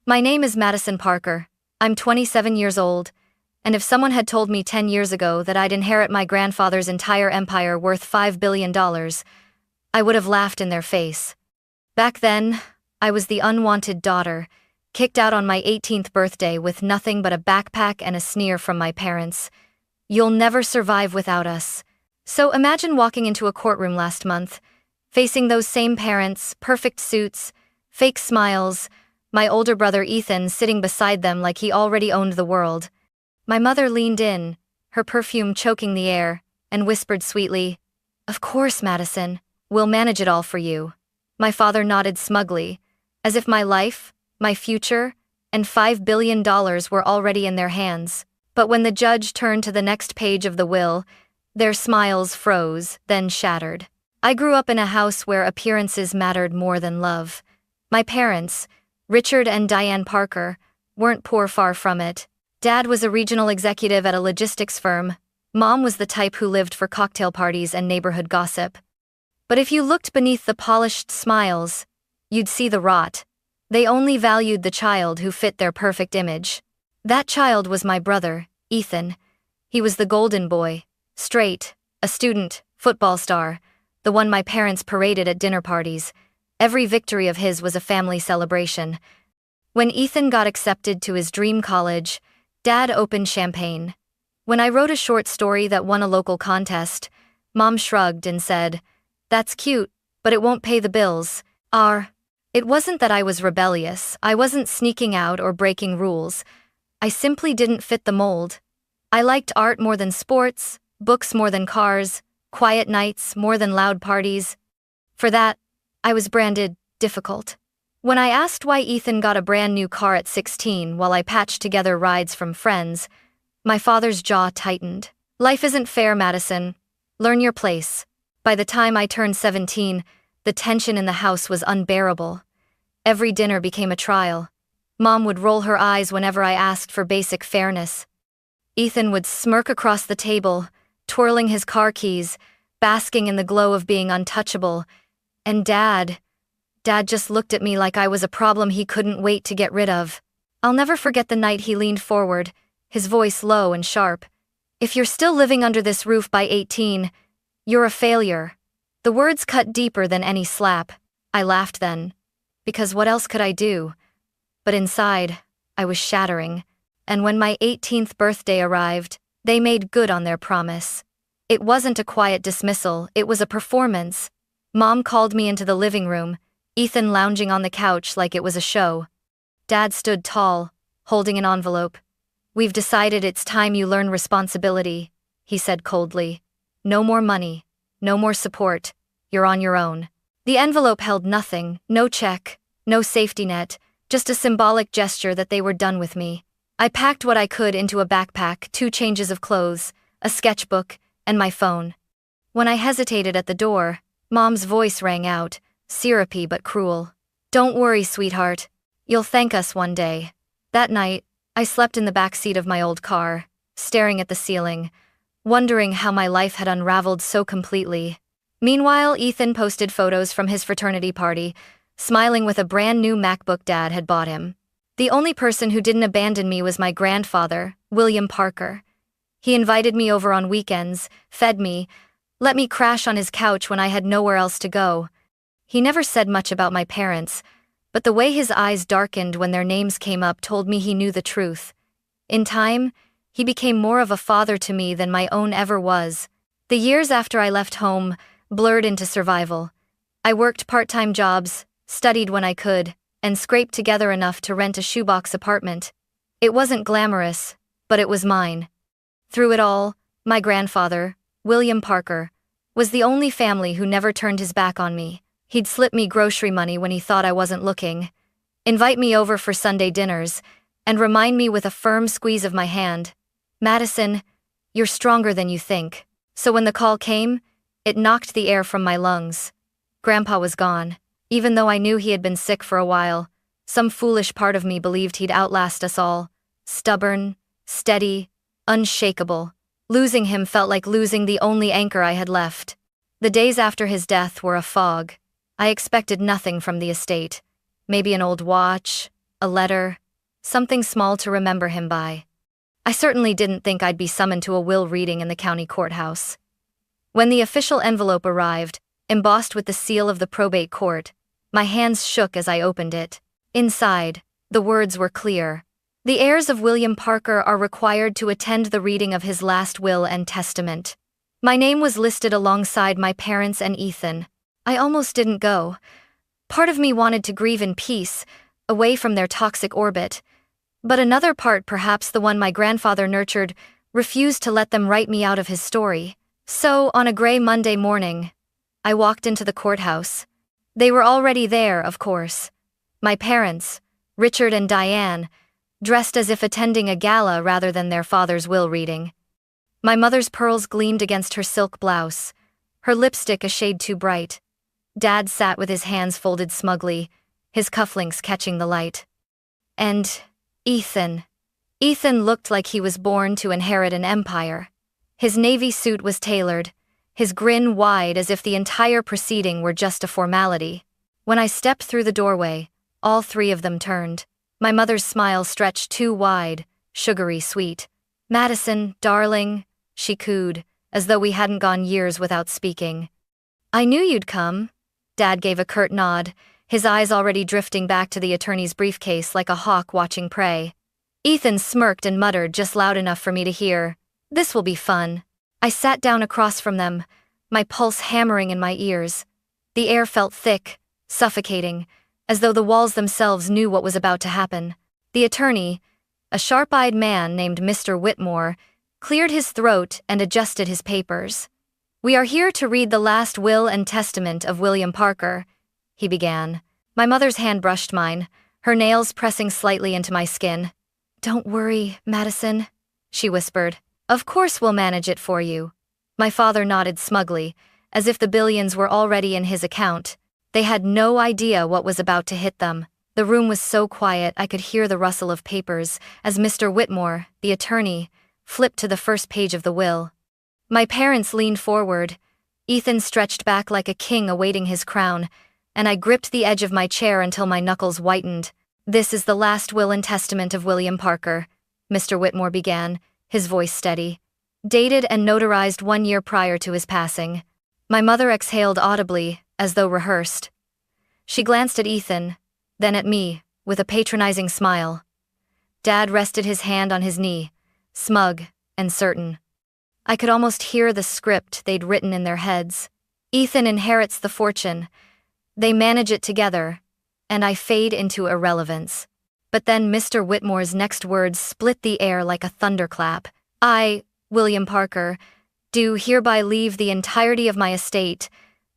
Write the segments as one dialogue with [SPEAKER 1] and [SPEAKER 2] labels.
[SPEAKER 1] My name is Madison Parker. I'm 27 years old, and if someone had told me 10 years ago that I'd inherit my grandfather's entire empire worth $5 billion, I would have laughed in their face. Back then, I was the unwanted daughter, kicked out on my 18th birthday with nothing but a backpack and a sneer from my parents. "You'll never survive without us." So imagine walking into a courtroom last month, facing those same parents, perfect suits, fake smiles, my older brother Ethan sitting beside them like he already owned the world. My mother leaned in, her perfume choking the air, and whispered sweetly, "Of course, Madison, we'll manage it all for you." My father nodded smugly, as if my life, my future, and $5 billion were already in their hands. But when the judge turned to the next page of the will, their smiles froze, then shattered. I grew up in a house where appearances mattered more than love. My parents, Richard and Diane Parker, weren't poor, far from it. Dad was a regional executive at a logistics firm. Mom was the type who lived for cocktail parties and neighborhood gossip. But if you looked beneath the polished smiles, you'd see the rot. They only valued the child who fit their perfect image. That child was my brother, Ethan. He was the golden boy, straight, a student, football star, the one my parents paraded at dinner parties. Every victory of his was a family celebration. When Ethan got accepted to his dream college, Dad opened champagne. When I wrote a short story that won a local contest, Mom shrugged and said, "That's cute, but it won't pay the bills." It wasn't that I was rebellious. I wasn't sneaking out or breaking rules. I simply didn't fit the mold. I liked art more than sports, books more than cars, quiet nights more than loud parties. For that, I was branded difficult. When I asked why Ethan got a brand new car at 16 while I patched together rides from friends, my father's jaw tightened. "Life isn't fair, Madison. Learn your place." By the time I turned 17, the tension in the house was unbearable. Every dinner became a trial. Mom would roll her eyes whenever I asked for basic fairness. Ethan would smirk across the table, twirling his car keys, basking in the glow of being untouchable. And Dad just looked at me like I was a problem he couldn't wait to get rid of. I'll never forget the night he leaned forward, his voice low and sharp. "If you're still living under this roof by 18, you're a failure." The words cut deeper than any slap. I laughed then, because what else could I do? But inside, I was shattering. And when my 18th birthday arrived, they made good on their promise. It wasn't a quiet dismissal, it was a performance. Mom called me into the living room, Ethan lounging on the couch like it was a show. Dad stood tall, holding an envelope. "We've decided it's time you learn responsibility," he said coldly. "No more money, no more support, you're on your own." The envelope held nothing, no check, no safety net, just a symbolic gesture that they were done with me. I packed what I could into a backpack, 2 changes of clothes, a sketchbook, and my phone. When I hesitated at the door, Mom's voice rang out, syrupy but cruel. "Don't worry, sweetheart. You'll thank us one day." That night, I slept in the back seat of my old car, staring at the ceiling, wondering how my life had unraveled so completely. Meanwhile, Ethan posted photos from his fraternity party, smiling with a brand new MacBook Dad had bought him. The only person who didn't abandon me was my grandfather, William Parker. He invited me over on weekends, fed me, let me crash on his couch when I had nowhere else to go. He never said much about my parents, but the way his eyes darkened when their names came up told me he knew the truth. In time, he became more of a father to me than my own ever was. The years after I left home blurred into survival. I worked part-time jobs, studied when I could, and scraped together enough to rent a shoebox apartment. It wasn't glamorous, but it was mine. Through it all, my grandfather, William Parker, was the only family who never turned his back on me. He'd slip me grocery money when he thought I wasn't looking, invite me over for Sunday dinners, and remind me with a firm squeeze of my hand, "Madison, you're stronger than you think." So when the call came, it knocked the air from my lungs. Grandpa was gone. Even though I knew he had been sick for a while, some foolish part of me believed he'd outlast us all. Stubborn, steady, unshakable. Losing him felt like losing the only anchor I had left. The days after his death were a fog. I expected nothing from the estate. Maybe an old watch, a letter, something small to remember him by. I certainly didn't think I'd be summoned to a will reading in the county courthouse. When the official envelope arrived, embossed with the seal of the probate court, my hands shook as I opened it. Inside, the words were clear. The heirs of William Parker are required to attend the reading of his last will and testament. My name was listed alongside my parents and Ethan. I almost didn't go. Part of me wanted to grieve in peace, away from their toxic orbit. But another part, perhaps the one my grandfather nurtured, refused to let them write me out of his story. So, on a gray Monday morning, I walked into the courthouse. They were already there, of course. My parents, Richard and Diane, dressed as if attending a gala rather than their father's will reading. My mother's pearls gleamed against her silk blouse, her lipstick a shade too bright. Dad sat with his hands folded smugly, his cufflinks catching the light. And Ethan. Ethan looked like he was born to inherit an empire. His navy suit was tailored, his grin wide as if the entire proceeding were just a formality. When I stepped through the doorway, all three of them turned. My mother's smile stretched too wide, sugary sweet. "Madison, darling," she cooed, as though we hadn't gone years without speaking. "I knew you'd come." Dad gave a curt nod, his eyes already drifting back to the attorney's briefcase like a hawk watching prey. Ethan smirked and muttered just loud enough for me to hear, "This will be fun." I sat down across from them, my pulse hammering in my ears. The air felt thick, suffocating, as though the walls themselves knew what was about to happen. The attorney, a sharp-eyed man named Mr. Whitmore, cleared his throat and adjusted his papers. "We are here to read the last will and testament of William Parker," he began. My mother's hand brushed mine, her nails pressing slightly into my skin. "Don't worry, Madison," she whispered. "Of course we'll manage it for you." My father nodded smugly, as if the billions were already in his account. They had no idea what was about to hit them. The room was so quiet I could hear the rustle of papers as Mr. Whitmore, the attorney, flipped to the first page of the will. My parents leaned forward. Ethan stretched back like a king awaiting his crown, and I gripped the edge of my chair until my knuckles whitened. "This is the last will and testament of William Parker," Mr. Whitmore began, his voice steady. "Dated and notarized 1 year prior to his passing." My mother exhaled audibly, as though rehearsed. She glanced at Ethan, then at me, with a patronizing smile. Dad rested his hand on his knee, smug and certain. I could almost hear the script they'd written in their heads. Ethan inherits the fortune. They manage it together, and I fade into irrelevance. But then Mr. Whitmore's next words split the air like a thunderclap. "I, William Parker, do hereby leave the entirety of my estate,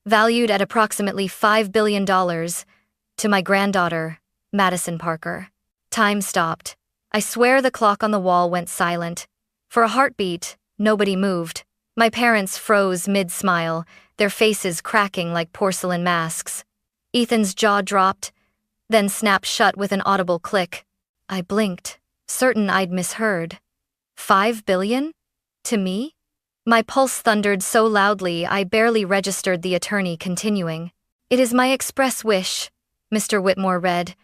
[SPEAKER 1] valued at approximately $5 billion, to my granddaughter, Madison Parker." Time stopped. I swear the clock on the wall went silent. For a heartbeat, nobody moved. My parents froze mid-smile, their faces cracking like porcelain masks. Ethan's jaw dropped, then snapped shut with an audible click. I blinked, certain I'd misheard. $5 billion? To me? My pulse thundered so loudly I barely registered the attorney continuing. "It is my express wish," Mr. Whitmore read,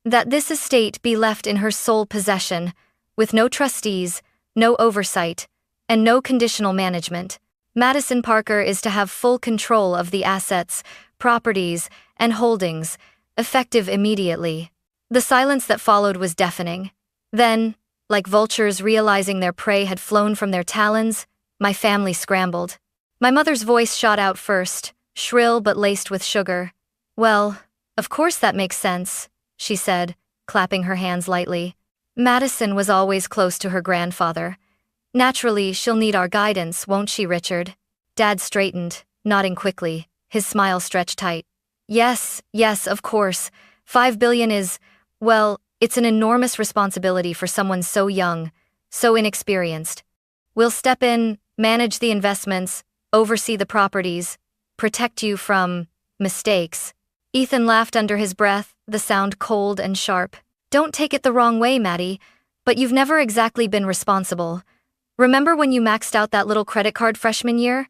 [SPEAKER 1] "that this estate be left in her sole possession, with no trustees, no oversight, and no conditional management. Madison Parker is to have full control of the assets, properties, and holdings, effective immediately." The silence that followed was deafening. Then, like vultures realizing their prey had flown from their talons, my family scrambled. My mother's voice shot out first, shrill but laced with sugar. "Well, of course that makes sense," she said, clapping her hands lightly. "Madison was always close to her grandfather. Naturally, she'll need our guidance, won't she, Richard?" Dad straightened, nodding quickly, his smile stretched tight. Yes, of course. $5 billion is, well, it's an enormous responsibility for someone so young, so inexperienced. We'll step in, manage the investments, oversee the properties, protect you from mistakes." Ethan laughed under his breath, the sound cold and sharp. "Don't take it the wrong way, Maddie, but you've never exactly been responsible. Remember when you maxed out that little credit card freshman year?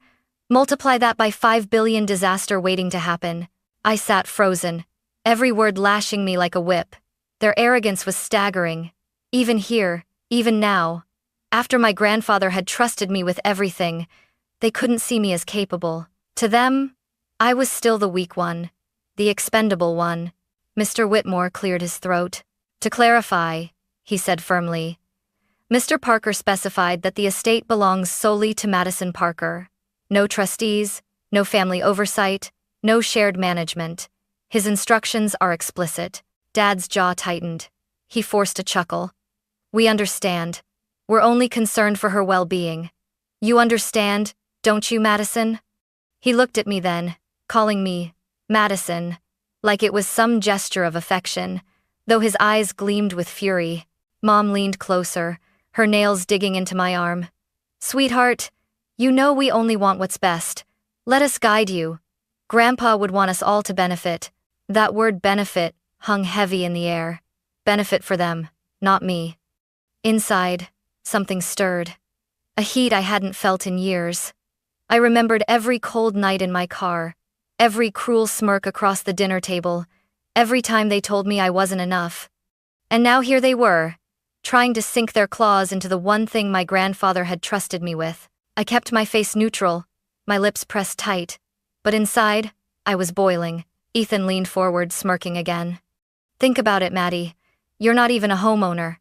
[SPEAKER 1] Multiply that by $5 billion disaster waiting to happen." I sat frozen, every word lashing me like a whip. Their arrogance was staggering. Even here, even now, after my grandfather had trusted me with everything, they couldn't see me as capable. To them, I was still the weak one, the expendable one. Mr. Whitmore cleared his throat. To clarify, he said firmly, Mr. Parker specified that the estate belongs solely to Madison Parker. No trustees, no family oversight, no shared management. His instructions are explicit. Dad's jaw tightened. He forced a chuckle. We understand. We're only concerned for her well-being. You understand, don't you, Madison? He looked at me then, calling me Madison, like it was some gesture of affection, though his eyes gleamed with fury. Mom leaned closer, her nails digging into my arm. Sweetheart, you know we only want what's best. Let us guide you. Grandpa would want us all to benefit. That word benefit hung heavy in the air. Benefit for them, not me. Inside, something stirred. A heat I hadn't felt in years. I remembered every cold night in my car, every cruel smirk across the dinner table, every time they told me I wasn't enough. And now here they were, trying to sink their claws into the one thing my grandfather had trusted me with. I kept my face neutral, my lips pressed tight, but inside, I was boiling. Ethan leaned forward, smirking again. Think about it, Maddie. You're not even a homeowner.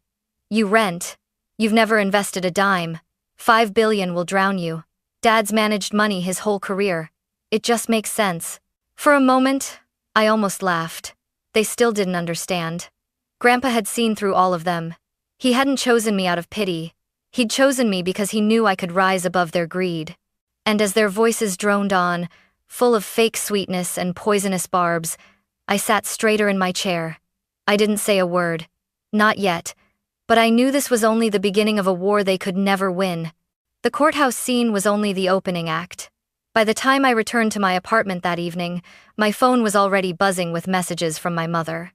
[SPEAKER 1] You rent. You've never invested a dime. $5 billion will drown you. Dad's managed money his whole career. It just makes sense. For a moment, I almost laughed. They still didn't understand. Grandpa had seen through all of them. He hadn't chosen me out of pity. He'd chosen me because he knew I could rise above their greed. And as their voices droned on, full of fake sweetness and poisonous barbs, I sat straighter in my chair. I didn't say a word. Not yet. But I knew this was only the beginning of a war they could never win. The courthouse scene was only the opening act. By the time I returned to my apartment that evening, my phone was already buzzing with messages from my mother.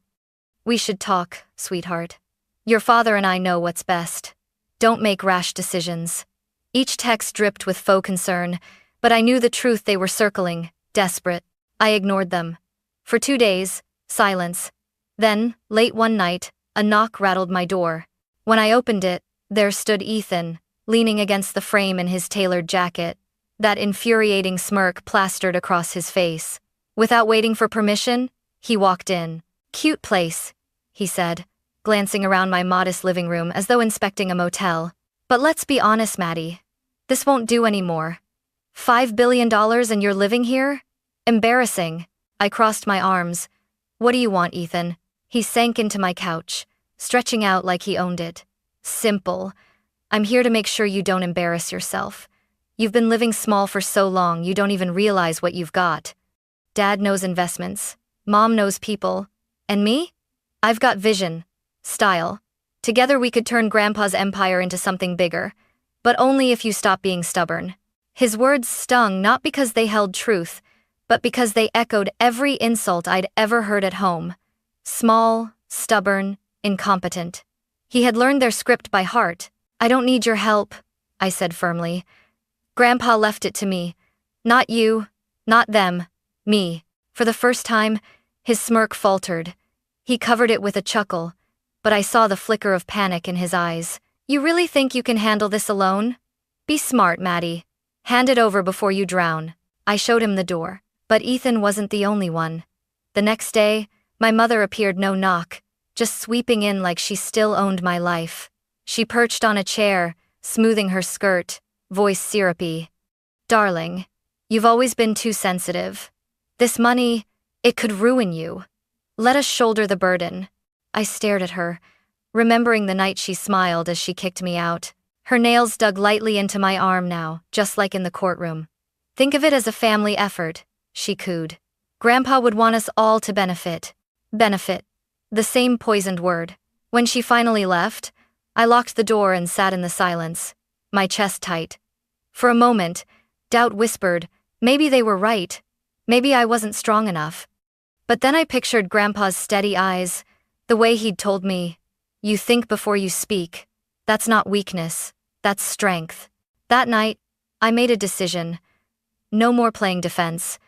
[SPEAKER 1] We should talk, sweetheart. Your father and I know what's best. Don't make rash decisions. Each text dripped with faux concern, but I knew the truth they were circling, desperate. I ignored them. For 2 days, silence. Then, late one night, a knock rattled my door. When I opened it, there stood Ethan, leaning against the frame in his tailored jacket, that infuriating smirk plastered across his face. Without waiting for permission, he walked in. Cute place, he said, glancing around my modest living room as though inspecting a motel. But let's be honest, Maddie. This won't do anymore. $5 billion and you're living here? Embarrassing. I crossed my arms. What do you want, Ethan? He sank into my couch, stretching out like he owned it. Simple. I'm here to make sure you don't embarrass yourself. You've been living small for so long you don't even realize what you've got. Dad knows investments. Mom knows people. And me? I've got vision. Style. Together we could turn Grandpa's empire into something bigger. But only if you stop being stubborn. His words stung not because they held truth, but because they echoed every insult I'd ever heard at home. Small, stubborn, incompetent. He had learned their script by heart. I don't need your help, I said firmly. Grandpa left it to me. Not you, not them, me. For the first time, his smirk faltered. He covered it with a chuckle, but I saw the flicker of panic in his eyes. You really think you can handle this alone? Be smart, Maddie. Hand it over before you drown. I showed him the door. But Ethan wasn't the only one. The next day, my mother appeared no knock, just sweeping in like she still owned my life. She perched on a chair, smoothing her skirt, voice syrupy. Darling, you've always been too sensitive. This money, it could ruin you. Let us shoulder the burden. I stared at her, remembering the night she smiled as she kicked me out. Her nails dug lightly into my arm now, just like in the courtroom. Think of it as a family effort, she cooed. Grandpa would want us all to benefit. Benefit. The same poisoned word. When she finally left, I locked the door and sat in the silence, my chest tight. For a moment, doubt whispered, maybe they were right. Maybe I wasn't strong enough. But then I pictured Grandpa's steady eyes, the way he'd told me, you think before you speak. That's not weakness, that's strength. That night, I made a decision. No more playing defense.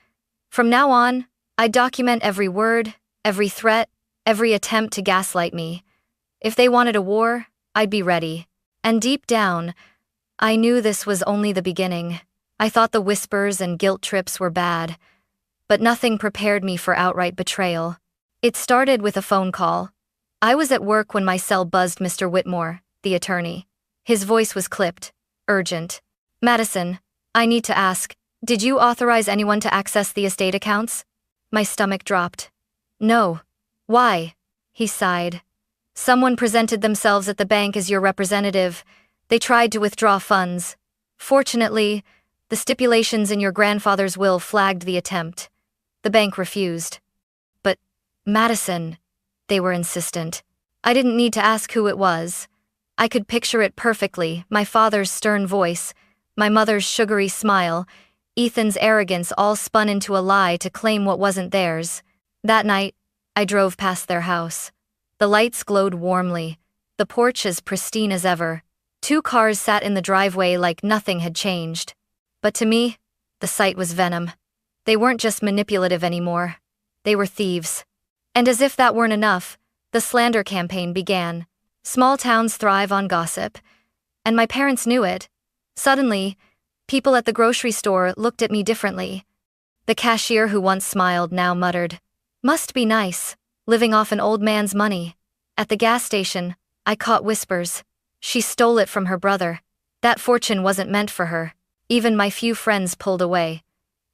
[SPEAKER 1] From now on, I'd document every word, every threat, every attempt to gaslight me. If they wanted a war, I'd be ready. And deep down, I knew this was only the beginning. I thought the whispers and guilt trips were bad, but nothing prepared me for outright betrayal. It started with a phone call. I was at work when my cell buzzed Mr. Whitmore, the attorney. His voice was clipped, urgent. "Madison, I need to ask, did you authorize anyone to access the estate accounts?" My stomach dropped. "No. Why?" He sighed. "Someone presented themselves at the bank as your representative. They tried to withdraw funds. Fortunately, the stipulations in your grandfather's will flagged the attempt. The bank refused." "But, Madison," they were insistent. I didn't need to ask who it was. I could picture it perfectly, my father's stern voice, my mother's sugary smile, Ethan's arrogance all spun into a lie to claim what wasn't theirs. That night, I drove past their house. The lights glowed warmly, the porch as pristine as ever. 2 cars sat in the driveway like nothing had changed. But to me, the sight was venom. They weren't just manipulative anymore. They were thieves. And as if that weren't enough, the slander campaign began. Small towns thrive on gossip. And my parents knew it. Suddenly, people at the grocery store looked at me differently. The cashier who once smiled now muttered, "Must be nice, living off an old man's money." At the gas station, I caught whispers. She stole it from her brother. That fortune wasn't meant for her. Even my few friends pulled away.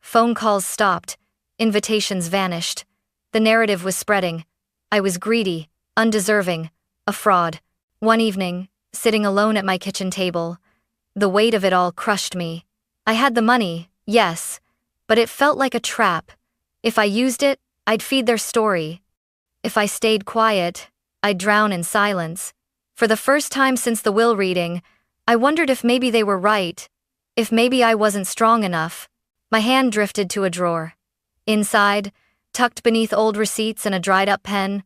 [SPEAKER 1] Phone calls stopped. Invitations vanished. The narrative was spreading. I was greedy, undeserving, a fraud. One evening, sitting alone at my kitchen table, the weight of it all crushed me. I had the money, yes, but it felt like a trap. If I used it, I'd feed their story. If I stayed quiet, I'd drown in silence. For the first time since the will reading, I wondered if maybe they were right, if maybe I wasn't strong enough. My hand drifted to a drawer. Inside, tucked beneath old receipts and a dried-up pen,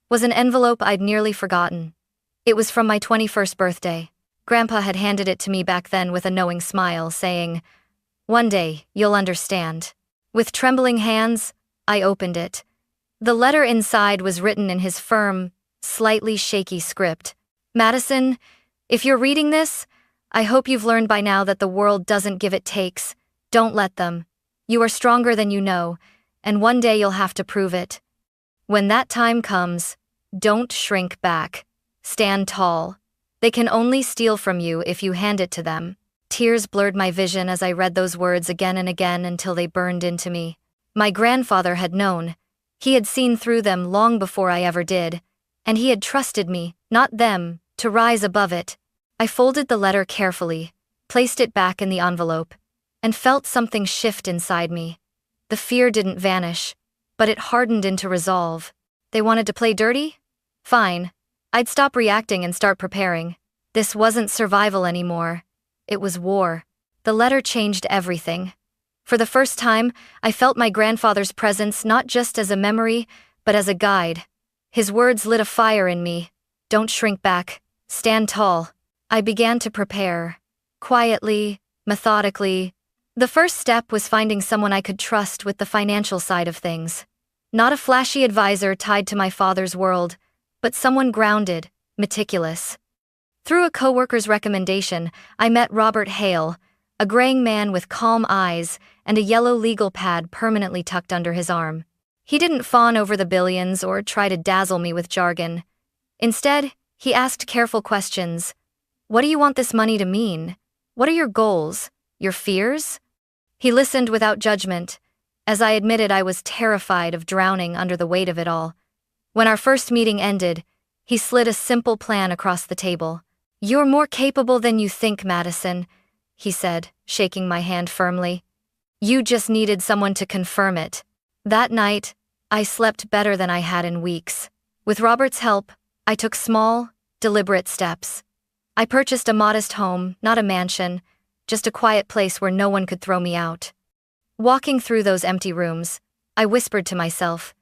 [SPEAKER 1] was an envelope I'd nearly forgotten. It was from my 21st birthday. Grandpa had handed it to me back then with a knowing smile, saying, "One day, you'll understand." With trembling hands, I opened it. The letter inside was written in his firm, slightly shaky script. "Madison, if you're reading this, I hope you've learned by now that the world doesn't give, it takes. Don't let them. You are stronger than you know, and one day you'll have to prove it. When that time comes, don't shrink back. Stand tall. They can only steal from you if you hand it to them." Tears blurred my vision as I read those words again and again until they burned into me. My grandfather had known. He had seen through them long before I ever did, and he had trusted me, not them, to rise above it. I folded the letter carefully, placed it back in the envelope, and felt something shift inside me. The fear didn't vanish, but it hardened into resolve. They wanted to play dirty? Fine. I'd stop reacting and start preparing. This wasn't survival anymore. It was war. The letter changed everything. For the first time, I felt my grandfather's presence not just as a memory, but as a guide. His words lit a fire in me. Don't shrink back. Stand tall. I began to prepare. Quietly, methodically. The first step was finding someone I could trust with the financial side of things. Not a flashy advisor tied to my father's world, but someone grounded, meticulous. Through a coworker's recommendation, I met Robert Hale, a graying man with calm eyes and a yellow legal pad permanently tucked under his arm. He didn't fawn over the billions or try to dazzle me with jargon. Instead, he asked careful questions. What do you want this money to mean? What are your goals? Your fears? He listened without judgment, as I admitted I was terrified of drowning under the weight of it all. When our first meeting ended, he slid a simple plan across the table. You're more capable than you think, Madison, he said, shaking my hand firmly. You just needed someone to confirm it. That night, I slept better than I had in weeks. With Robert's help, I took small, deliberate steps. I purchased a modest home, not a mansion, just a quiet place where no one could throw me out. Walking through those empty rooms, I whispered to myself,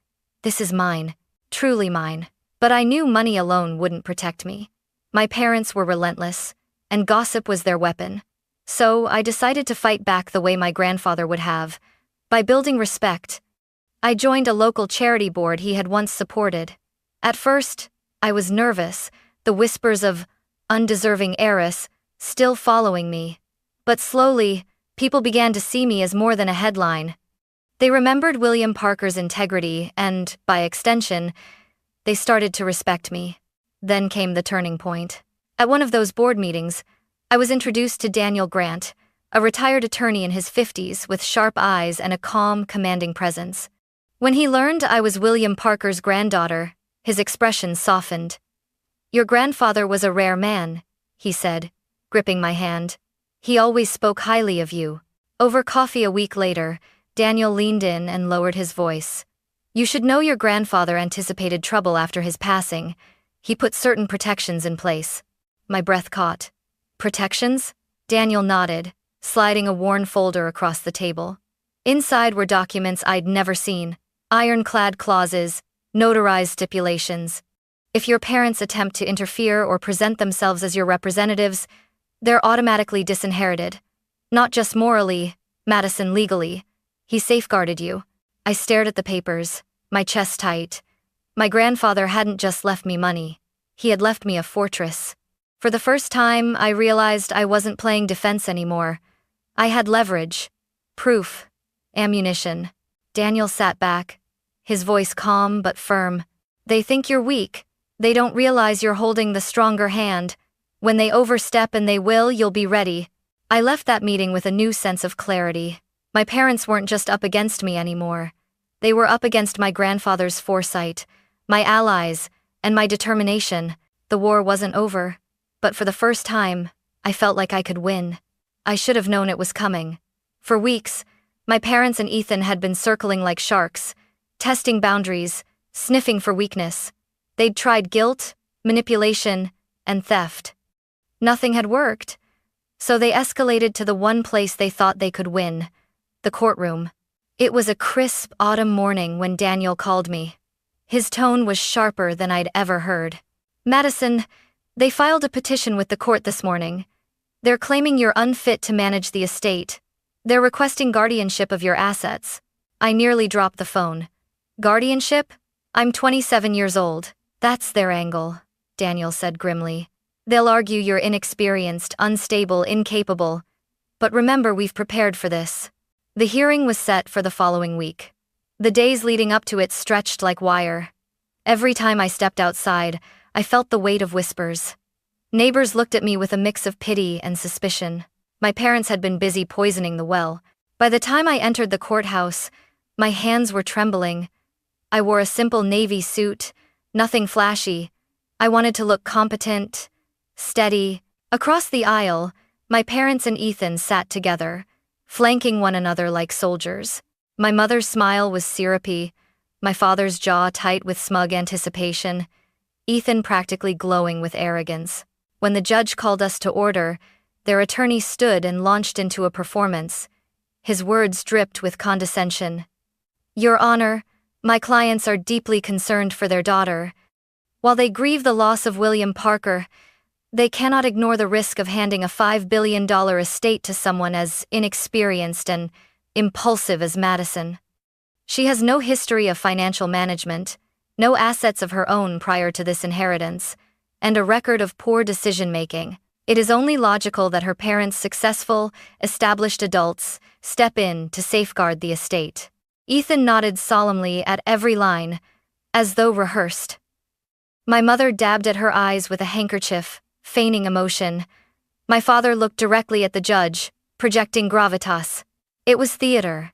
[SPEAKER 1] this is mine, truly mine. But I knew money alone wouldn't protect me. My parents were relentless, and gossip was their weapon. So I decided to fight back the way my grandfather would have, by building respect. I joined a local charity board he had once supported. At first, I was nervous, the whispers of undeserving heiress still following me. But slowly, people began to see me as more than a headline. They remembered William Parker's integrity and, by extension, they started to respect me. Then came the turning point. At one of those board meetings, I was introduced to Daniel Grant, a retired attorney in his 50s with sharp eyes and a calm, commanding presence. When he learned I was William Parker's granddaughter, his expression softened. "Your grandfather was a rare man," he said, gripping my hand. "He always spoke highly of you." Over coffee a week later, Daniel leaned in and lowered his voice. "You should know your grandfather anticipated trouble after his passing. He put certain protections in place." My breath caught. "Protections?" Daniel nodded, sliding a worn folder across the table. Inside were documents I'd never seen, ironclad clauses, notarized stipulations. If your parents attempt to interfere or present themselves as your representatives, they're automatically disinherited. Not just morally, Madison, legally. He safeguarded you. I stared at the papers, my chest tight. My grandfather hadn't just left me money. He had left me a fortress. For the first time, I realized I wasn't playing defense anymore. I had leverage, proof, ammunition. Daniel sat back, his voice calm but firm. "They think you're weak. They don't realize you're holding the stronger hand. When they overstep, and they will, you'll be ready." I left that meeting with a new sense of clarity. My parents weren't just up against me anymore. They were up against my grandfather's foresight, my allies, and my determination. The war wasn't over, but for the first time, I felt like I could win. I should have known it was coming. For weeks, my parents and Ethan had been circling like sharks, testing boundaries, sniffing for weakness. They'd tried guilt, manipulation, and theft. Nothing had worked, so they escalated to the one place they thought they could win, the courtroom. It was a crisp autumn morning when Daniel called me. His tone was sharper than I'd ever heard. "Madison, they filed a petition with the court this morning. They're claiming you're unfit to manage the estate. They're requesting guardianship of your assets." I nearly dropped the phone. "Guardianship? I'm 27 years old. That's their angle," Daniel said grimly. "They'll argue you're inexperienced, unstable, incapable. But remember, we've prepared for this." The hearing was set for the following week. The days leading up to it stretched like wire. Every time I stepped outside, I felt the weight of whispers. Neighbors looked at me with a mix of pity and suspicion. My parents had been busy poisoning the well. By the time I entered the courthouse, my hands were trembling. I wore a simple navy suit, nothing flashy. I wanted to look competent, steady. Across the aisle, my parents and Ethan sat together, flanking one another like soldiers. My mother's smile was syrupy, my father's jaw tight with smug anticipation, Ethan practically glowing with arrogance. When the judge called us to order, their attorney stood and launched into a performance. His words dripped with condescension. "Your Honor, my clients are deeply concerned for their daughter. While they grieve the loss of William Parker, they cannot ignore the risk of handing a $5 billion estate to someone as inexperienced and impulsive as Madison. She has no history of financial management, no assets of her own prior to this inheritance, and a record of poor decision-making. It is only logical that her parents, successful, established adults, step in to safeguard the estate." Ethan nodded solemnly at every line, as though rehearsed. My mother dabbed at her eyes with a handkerchief, feigning emotion. My father looked directly at the judge, projecting gravitas. It was theater,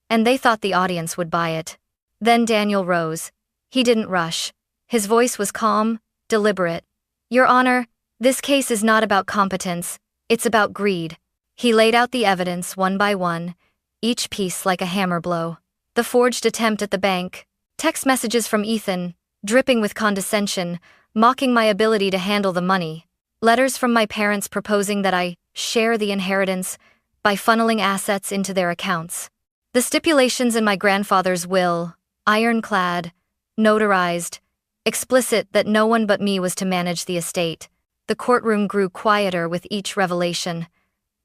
[SPEAKER 1] and they thought the audience would buy it. Then Daniel rose. He didn't rush. His voice was calm, deliberate. "Your Honor, this case is not about competence, it's about greed." He laid out the evidence one by one, each piece like a hammer blow. The forged attempt at the bank, text messages from Ethan, dripping with condescension, mocking my ability to handle the money. Letters from my parents proposing that I share the inheritance by funneling assets into their accounts. The stipulations in my grandfather's will, ironclad, notarized, explicit that no one but me was to manage the estate. The courtroom grew quieter with each revelation.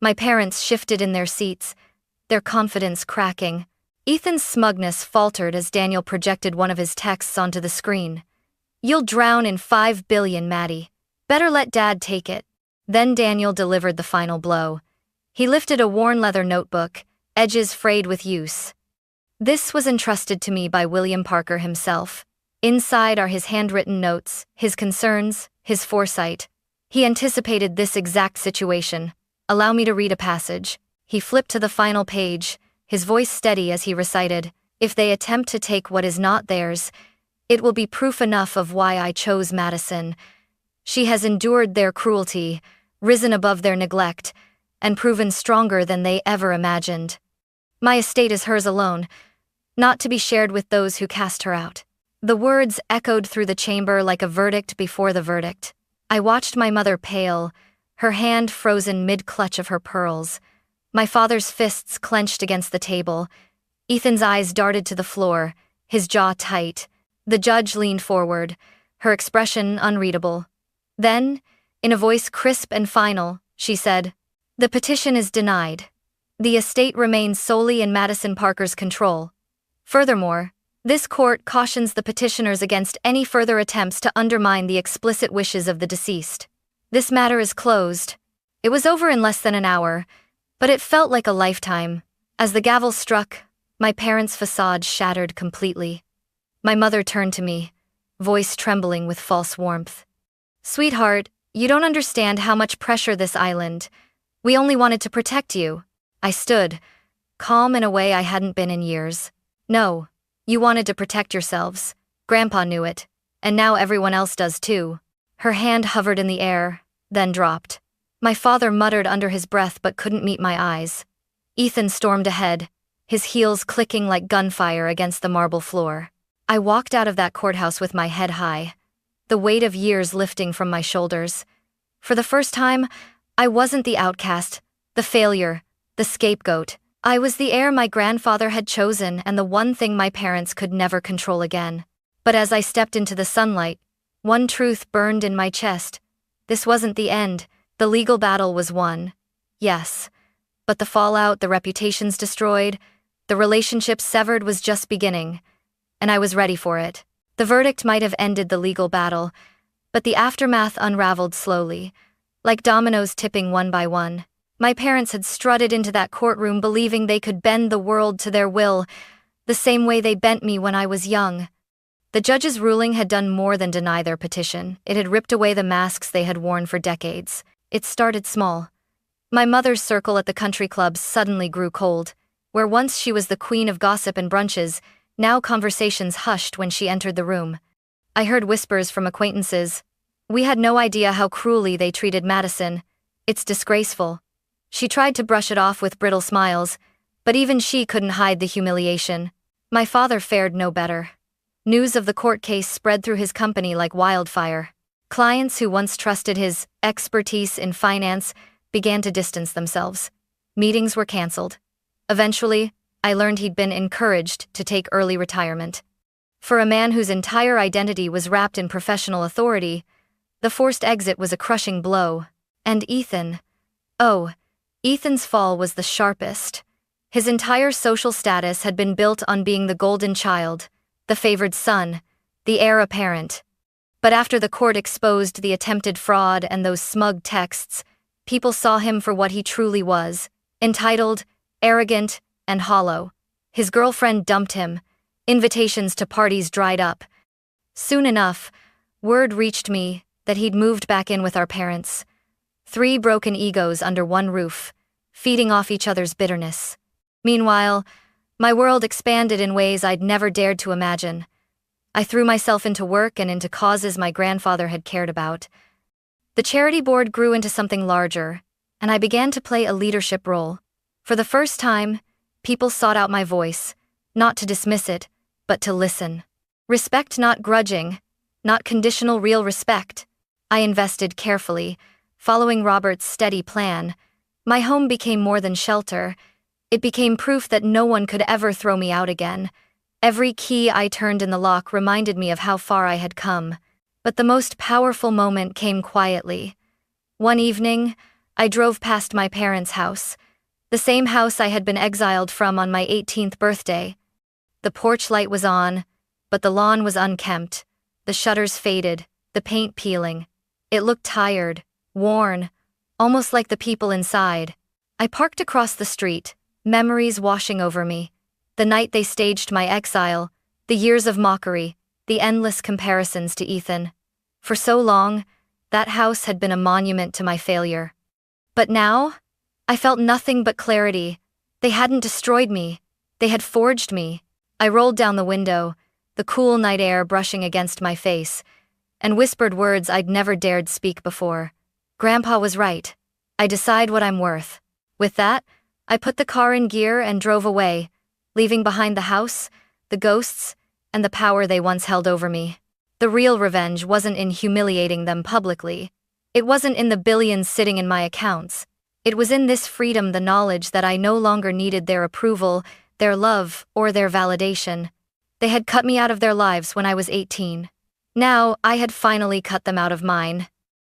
[SPEAKER 1] My parents shifted in their seats, their confidence cracking. Ethan's smugness faltered as Daniel projected one of his texts onto the screen. You'll drown in 5 billion, Maddie. Better let Dad take it. Then Daniel delivered the final blow. He lifted a worn leather notebook, edges frayed with use. This was entrusted to me by William Parker himself. Inside are his handwritten notes, his concerns, his foresight. He anticipated this exact situation. Allow me to read a passage. He flipped to the final page, his voice steady as he recited, "If they attempt to take what is not theirs, it will be proof enough of why I chose Madison. She has endured their cruelty, risen above their neglect, and proven stronger than they ever imagined. My estate is hers alone, not to be shared with those who cast her out." The words echoed through the chamber like a verdict before the verdict. I watched my mother pale, her hand frozen mid-clutch of her pearls. My father's fists clenched against the table. Ethan's eyes darted to the floor, his jaw tight. The judge leaned forward, her expression unreadable. Then, in a voice crisp and final, she said, "The petition is denied. The estate remains solely in Madison Parker's control. Furthermore, this court cautions the petitioners against any further attempts to undermine the explicit wishes of the deceased. This matter is closed." It was over in less than an hour, but it felt like a lifetime. As the gavel struck, my parents' facade shattered completely. My mother turned to me, voice trembling with false warmth. "Sweetheart, you don't understand how much pressure this island. We only wanted to protect you." I stood, calm in a way I hadn't been in years. "No, you wanted to protect yourselves. Grandpa knew it, and now everyone else does too." Her hand hovered in the air, then dropped. My father muttered under his breath but couldn't meet my eyes. Ethan stormed ahead, his heels clicking like gunfire against the marble floor. I walked out of that courthouse with my head high, the weight of years lifting from my shoulders. For the first time, I wasn't the outcast, the failure, the scapegoat. I was the heir my grandfather had chosen and the one thing my parents could never control again. But as I stepped into the sunlight, one truth burned in my chest. This wasn't the end. The legal battle was won. Yes. But the fallout, the reputations destroyed, the relationships severed was just beginning. And I was ready for it. The verdict might have ended the legal battle, but the aftermath unraveled slowly, like dominoes tipping one by one. My parents had strutted into that courtroom believing they could bend the world to their will, the same way they bent me when I was young. The judge's ruling had done more than deny their petition. It had ripped away the masks they had worn for decades. It started small. My mother's circle at the country clubs suddenly grew cold. Where once she was the queen of gossip and brunches, now conversations hushed when she entered the room. I heard whispers from acquaintances. "We had no idea how cruelly they treated Madison. It's disgraceful." She tried to brush it off with brittle smiles, but even she couldn't hide the humiliation. My father fared no better. News of the court case spread through his company like wildfire. Clients who once trusted his expertise in finance began to distance themselves. Meetings were canceled. Eventually, I learned he'd been encouraged to take early retirement. For a man whose entire identity was wrapped in professional authority, the forced exit was a crushing blow. And Ethan. Oh, Ethan's fall was the sharpest. His entire social status had been built on being the golden child, the favored son, the heir apparent. But after the court exposed the attempted fraud and those smug texts, people saw him for what he truly was, entitled, arrogant, and hollow. His girlfriend dumped him. Invitations to parties dried up. Soon enough, word reached me that he'd moved back in with our parents. 3 broken egos under one roof, feeding off each other's bitterness. Meanwhile, my world expanded in ways I'd never dared to imagine. I threw myself into work and into causes my grandfather had cared about. The charity board grew into something larger, and I began to play a leadership role. For the first time, people sought out my voice, not to dismiss it, but to listen. Respect not grudging, not conditional, real respect. I invested carefully, following Robert's steady plan. My home became more than shelter. It became proof that no one could ever throw me out again. Every key I turned in the lock reminded me of how far I had come. But the most powerful moment came quietly. One evening, I drove past my parents' house, the same house I had been exiled from on my 18th birthday. The porch light was on, but the lawn was unkempt. the shutters faded, the paint peeling. It looked tired, worn, almost like the people inside. I parked across the street, memories washing over me. The night they staged my exile, the years of mockery, the endless comparisons to Ethan. For so long, that house had been a monument to my failure. But now, I felt nothing but clarity. They hadn't destroyed me. They had forged me. I rolled down the window, the cool night air brushing against my face, and whispered words I'd never dared speak before. Grandpa was right. I decide what I'm worth. With that, I put the car in gear and drove away, leaving behind the house, the ghosts, and the power they once held over me. The real revenge wasn't in humiliating them publicly. It wasn't in the billions sitting in my accounts. It was in this freedom, the knowledge that I no longer needed their approval, their love, or their validation. They had cut me out of their lives when I was 18. Now, I had finally cut them out of mine.